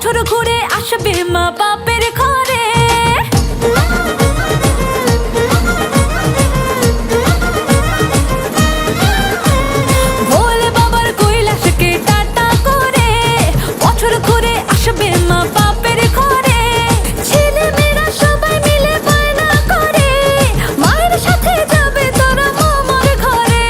বছর ঘুরে আসবে মা বাপের ঘরে। ভোলে বাবার কৈলাসকে টাটা করে বছর ঘুরে আসবে মা বাপের ঘরে। ছেলে মেয়েরা সবাই মিলে বায়না করে মায়ের সাথে যাবে তোরা মামার ঘরে।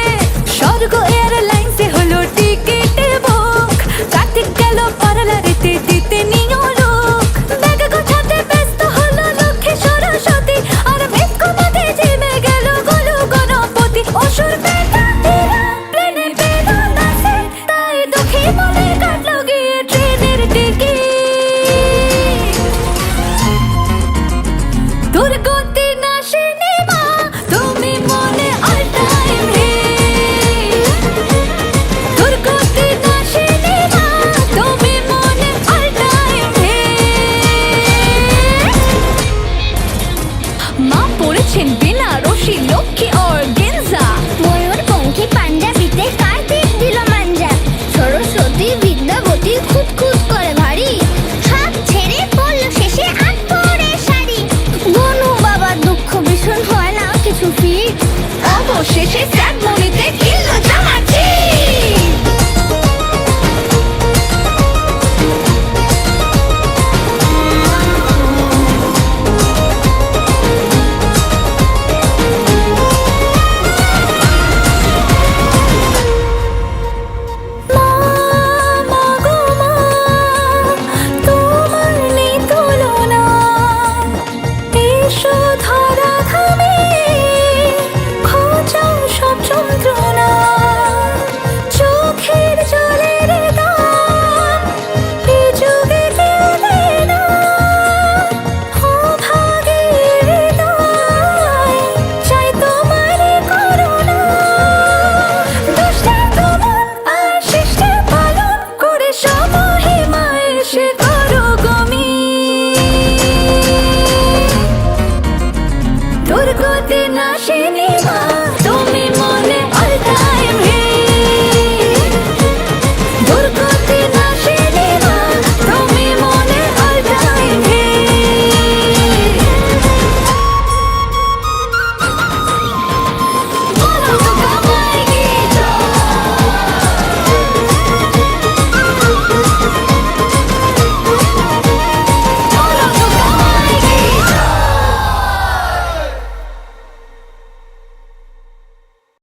স্বর্গ এয়ারলাইন্সে হলো টিকিট বুক, কার্তিক গেল পার্লারেতে দিতে নিও লোক। ব্যাগ গোছাতে ব্যস্ত হলো লক্ষ্মী সরস্বতী, আর মেঘ কমাতে জেমে গেল গোলু গণপতি। অসুর বেটারা প্লেনে পেল না সেট, তাই দুঃখী মনে কাটলো গিয়ে ট্রেনের টিকিট। দুর্গতি নাশিনী মা তুমি মনে অল টাইম হিট। দুর্গতি নাশিনী মা তুমি মনে অল টাইম হিট। মা পড়েছেন বেনারসি লক্ষ্মী অর্গেনজা, ময়ূরপঙ্খী পাঞ্জাবিতে কার্তিক দিল মাঞ্জা। সরস্বতী বিদ্যাবতী খুদ খুদ করে ভারী, হাত ছেড়ে পড়ল শেষে আট পরে শাড়ি। গনু বাবার দুঃখ ভীষণ হয় না কিছু ফিট, অবশেষে